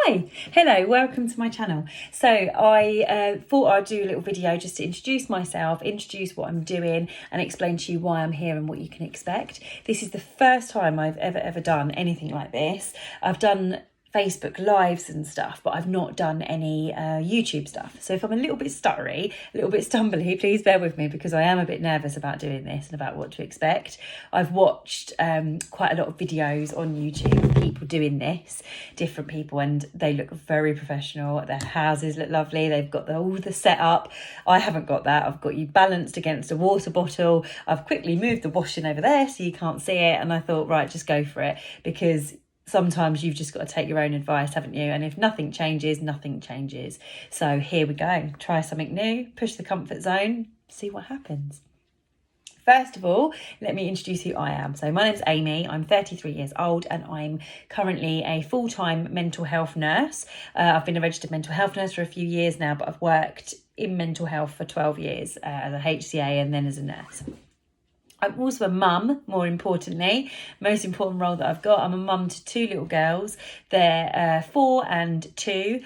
Hi, hello, welcome to my channel. So I thought I'd do a little video just to introduce myself, introduce what I'm doing and explain to you why I'm here and what you can expect. This is the first time I've ever done anything like this. I've done Facebook lives and stuff, but I've not done any YouTube stuff. So if I'm a little bit stuttery, a little bit stumbly, please bear with me because I am a bit nervous about doing this and about what to expect. I've watched quite a lot of videos on YouTube of people doing this, different people, and they look very professional. Their houses look lovely. They've got all the setup. I haven't got that. I've got you balanced against a water bottle. I've quickly moved the washing over there so you can't see it. And I thought, right, just go for it, because sometimes you've just got to take your own advice, haven't you? And if nothing changes, nothing changes. So here we go. Try something new, push the comfort zone, see what happens. First of all, let me introduce who I am. So my name's Amy, I'm 33 years old and I'm currently a full-time mental health nurse. I've been a registered mental health nurse for a few years now, but I've worked in mental health for 12 years as a HCA and then as a nurse. I'm also a mum, more importantly, most important role that I've got. I'm a mum to two little girls. They're 4 and 2,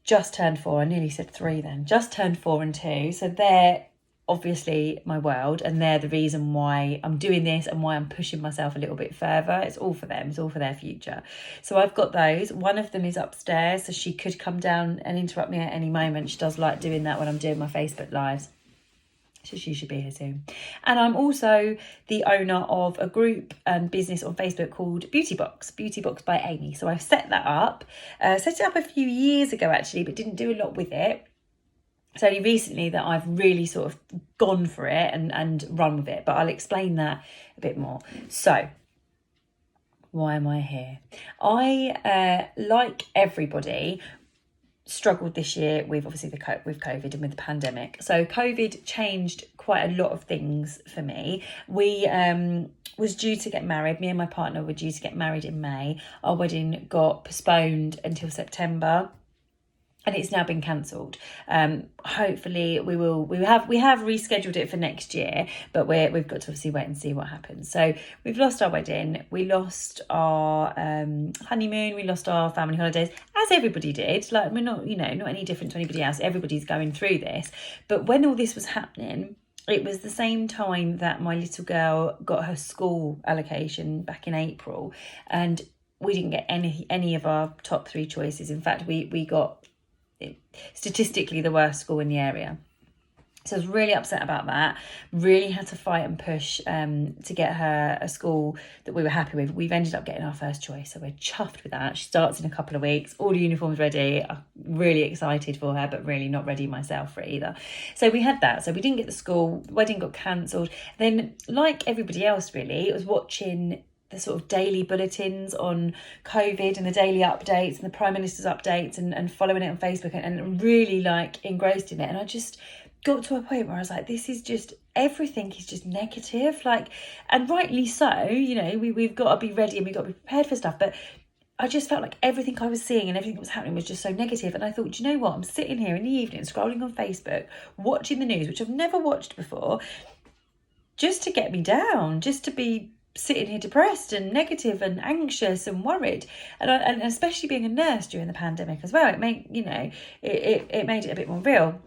just turned 4. I nearly said 3 then, just turned 4 and 2. So they're obviously my world and they're the reason why I'm doing this and why I'm pushing myself a little bit further. It's all for them, it's all for their future. So I've got those. One of them is upstairs, so she could come down and interrupt me at any moment. She does like doing that when I'm doing my Facebook lives. So she should be here soon. And I'm also the owner of a group and business on Facebook called Beauty Box by Amy. So I've set that up. Set it up a few years ago actually, but didn't do a lot with it. It's only recently that I've really sort of gone for it and run with it, but I'll explain that a bit more. So why am I here? I, like everybody, struggled this year with obviously with COVID and with the pandemic. So COVID changed quite a lot of things for me. We was due to get married. Me and my partner were due to get married in May. Our wedding got postponed until September. And it's now been cancelled. Hopefully we have rescheduled it for next year, but we've got to obviously wait and see what happens. So we've lost our wedding, we lost our honeymoon, we lost our family holidays, as everybody did. Like, we're not, not any different to anybody else. Everybody's going through this. But when all this was happening, it was the same time that my little girl got her school allocation back in April, and we didn't get any of our top 3 choices. In fact, we got statistically the worst school in the area. So I was really upset about that. Really had to fight and push to get her a school that we were happy with. We've ended up getting our first choice, so we're chuffed with that. She starts in a couple of weeks, all the uniforms ready. I'm really excited for her, but really not ready myself for it either. So we had that. So we didn't get the school, the wedding got cancelled. Then, like everybody else really, it was watching the sort of daily bulletins on COVID and the daily updates and the Prime Minister's updates and following it on Facebook and really like engrossed in it. And I just got to a point where I was like, this is just, everything is just negative. Like, and rightly so, we've got to be ready and we've got to be prepared for stuff. But I just felt like everything I was seeing and everything that was happening was just so negative. And I thought, do you know what? I'm sitting here in the evening scrolling on Facebook, watching the news, which I've never watched before, just to get me down, just to be sitting here depressed and negative and anxious and worried, and especially being a nurse during the pandemic as well, it made it made it a bit more real.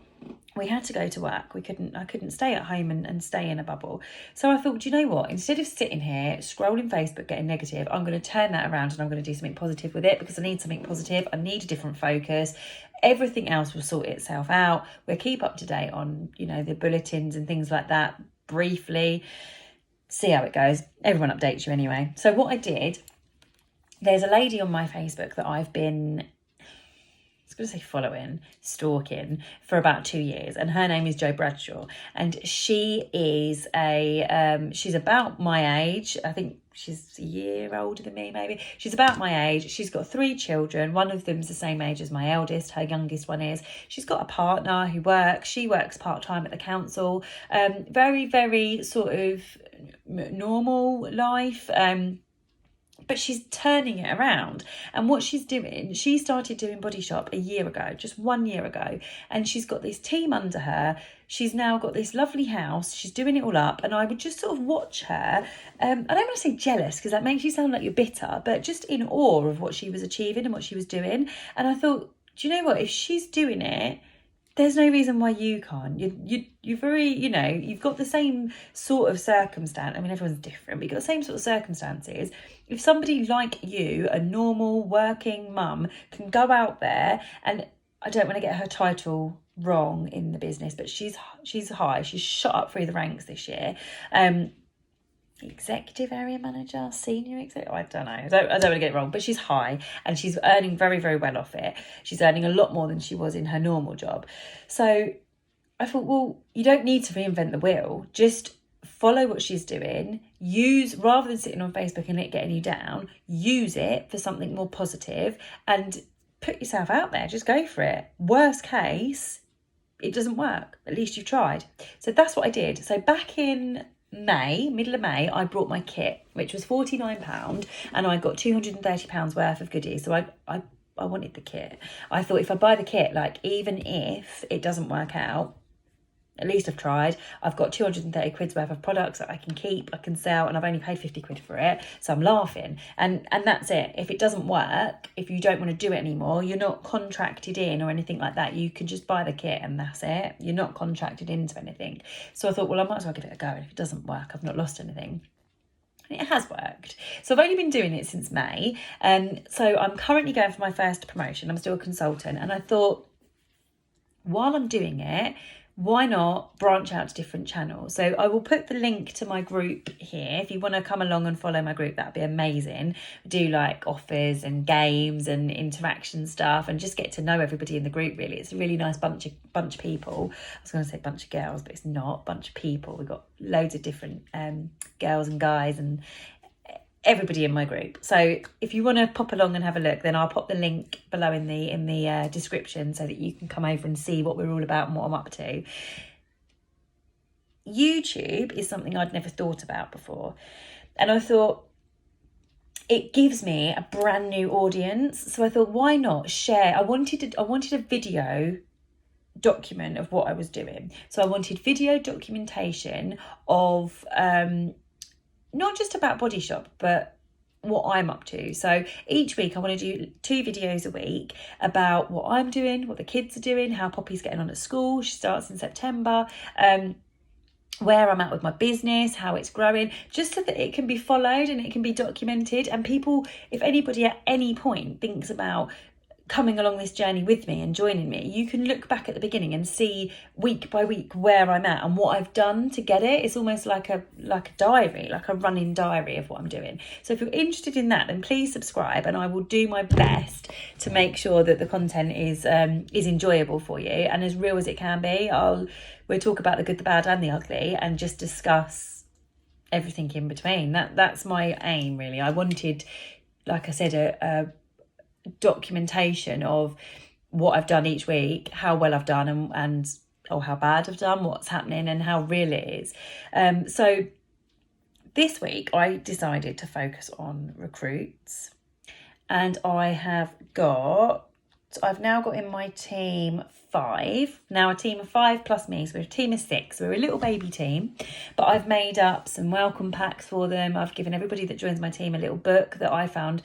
We had to go to work. I couldn't stay at home and stay in a bubble. So I thought, do you know what? Instead of sitting here scrolling Facebook getting negative, I'm going to turn that around and I'm going to do something positive with it, because I need something positive. I need a different focus. Everything else will sort itself out. We'll keep up to date on the bulletins and things like that briefly. See how it goes. Everyone updates you anyway. So what I did, there's a lady on my Facebook that I've been, stalking for about 2 years, and her name is Jo Bradshaw, and she is she's about my age. I think she's a year older than me, maybe. She's about my age. She's got 3 children. One of them's the same age as my eldest. Her youngest one is. She's got a partner who works. She works part-time at the council. Very, very sort of normal life. But but she's turning it around. And what she's doing, she started doing Body Shop a year ago, just 1 year ago, and she's got this team under her. She's now got this lovely house. She's doing it all up, and I would just sort of watch her. I don't want to say jealous because that makes you sound like you're bitter, but just in awe of what she was achieving and what she was doing. And I thought, do you know what? If she's doing it, there's no reason why you can't. You're very, you've got the same sort of circumstance. I mean, everyone's different, but you've got the same sort of circumstances. If somebody like you, a normal working mum, can go out there, and I don't want to get her title wrong in the business, but she's high. She's shot up through the ranks this year. Executive area manager, senior executive, I don't know. I don't want to get it wrong, but she's high and she's earning very, very well off it. She's earning a lot more than she was in her normal job. So I thought, well, you don't need to reinvent the wheel. Just follow what she's doing. Rather than sitting on Facebook and it getting you down, use it for something more positive and put yourself out there. Just go for it. Worst case, it doesn't work. At least you've tried. So that's what I did. So back in middle of May, I brought my kit, which was £49, and I got £230 worth of goodies. So I wanted the kit. I thought if I buy the kit, like, even if it doesn't work out, at least I've tried. I've got 230 quid's worth of products that I can keep, I can sell, and I've only paid 50 quid for it. So I'm laughing. And that's it. If it doesn't work, if you don't want to do it anymore, you're not contracted in or anything like that. You can just buy the kit and that's it. You're not contracted into anything. So I thought, well, I might as well give it a go. And if it doesn't work, I've not lost anything. And it has worked. So I've only been doing it since May. So I'm currently going for my first promotion. I'm still a consultant. And I thought, while I'm doing it, why not branch out to different channels? So I will put the link to my group here. If you want to come along and follow my group, that'd be amazing. We do like offers and games and interaction stuff and just get to know everybody in the group, really. It's a really nice bunch of people. I was going to say bunch of girls, but it's not. Bunch of people. We've got loads of different girls and guys and everybody in my group. So if you want to pop along and have a look, then I'll pop the link below in the description so that you can come over and see what we're all about and what I'm up to. YouTube is something I'd never thought about before, and I thought it gives me a brand new audience. So I thought, why not share? I wanted a video document of what I was doing. So I wanted video documentation of not just about Body Shop, but what I'm up to. So each week I want to do 2 videos a week about what I'm doing, what the kids are doing, how Poppy's getting on at school. She starts in September. Where I'm at with my business, how it's growing, just so that it can be followed and it can be documented. And people, if anybody at any point thinks about coming along this journey with me and joining me, you can look back at the beginning and see week by week where I'm at and what I've done to get it. It's almost like a diary, like a running diary of what I'm doing. So if you're interested in that, then please subscribe, and I will do my best to make sure that the content is enjoyable for you and as real as it can be. We'll talk about the good, the bad and the ugly, and just discuss everything in between. That's my aim, really. I wanted, like I said, a documentation of what I've done each week, how well I've done and how bad I've done, what's happening and how real it is. So this week I decided to focus on recruits, and I've now got in my team 5, now a team of 5 plus me, so we're a team of 6. We're a little baby team, but I've made up some welcome packs for them. I've given everybody that joins my team a little book that I found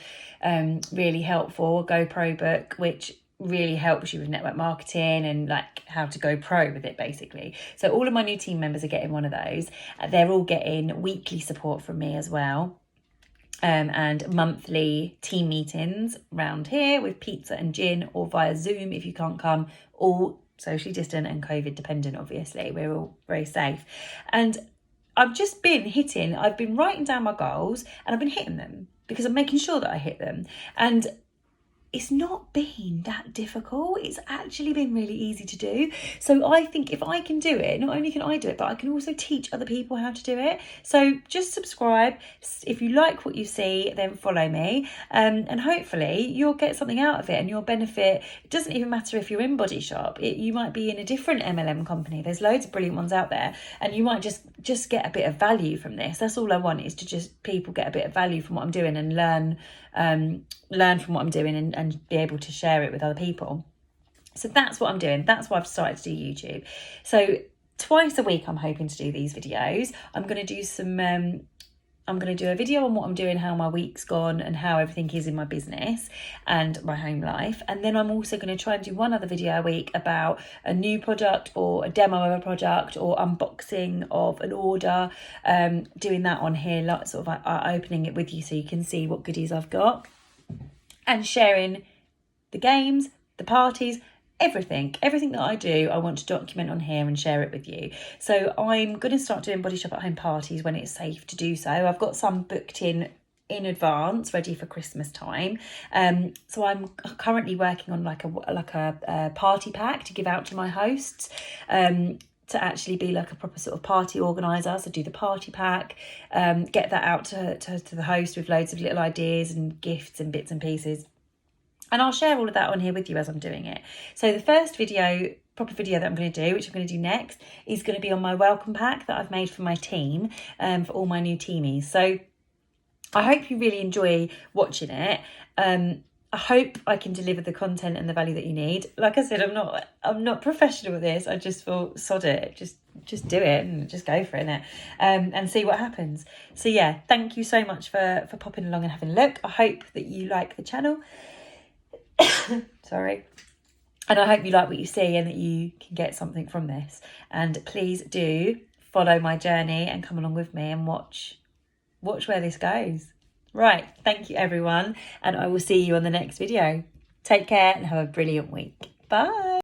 really helpful, a GoPro book, which really helps you with network marketing and like how to go pro with it, basically. So all of my new team members are getting one of those. They're all getting weekly support from me as well. And monthly team meetings around here with pizza and gin, or via Zoom if you can't come, all socially distant and COVID dependent, obviously. We're all very safe. And I've been writing down my goals and I've been hitting them because I'm making sure that I hit them. And it's not been that difficult. It's actually been really easy to do. So I think if I can do it, not only can I do it, but I can also teach other people how to do it. So just subscribe. If you like what you see, then follow me. And hopefully you'll get something out of it and you'll benefit. It doesn't even matter if you're in Body Shop. You might be in a different MLM company. There's loads of brilliant ones out there. And you might just get a bit of value from this. That's all I want, is to just people get a bit of value from what I'm doing and learn from what I'm doing and be able to share it with other people. So that's what I'm doing. That's why I've started to do YouTube. So twice a week I'm hoping to do these videos. I'm going to do I'm going to do a video on what I'm doing, how my week's gone and how everything is in my business and my home life. And then I'm also going to try and do one other video a week about a new product or a demo of a product or unboxing of an order, doing that on here, like sort of opening it with you so you can see what goodies I've got, and sharing the games, the parties, everything that I do, I want to document on here and share it with you. So I'm going to start doing Body Shop at home parties when it's safe to do so. I've got some booked in advance, ready for Christmas time. So I'm currently working on like a party pack to give out to my hosts, to actually be like a proper sort of party organizer. So do the party pack, get that out to the host with loads of little ideas and gifts and bits and pieces. And I'll share all of that on here with you as I'm doing it. So the first proper video that I'm going to do, which I'm going to do next, is going to be on my welcome pack that I've made for my team, for all my new teamies. So I hope you really enjoy watching it. I hope I can deliver the content and the value that you need. Like I said, I'm not professional at this. I just thought, sod it, just do it and just go for it, and see what happens. So yeah, thank you so much for popping along and having a look. I hope that you like the channel. Sorry. And I hope you like what you see and that you can get something from this. And please do follow my journey and come along with me and watch where this goes. Right. Thank you, everyone. And I will see you on the next video. Take care and have a brilliant week. Bye.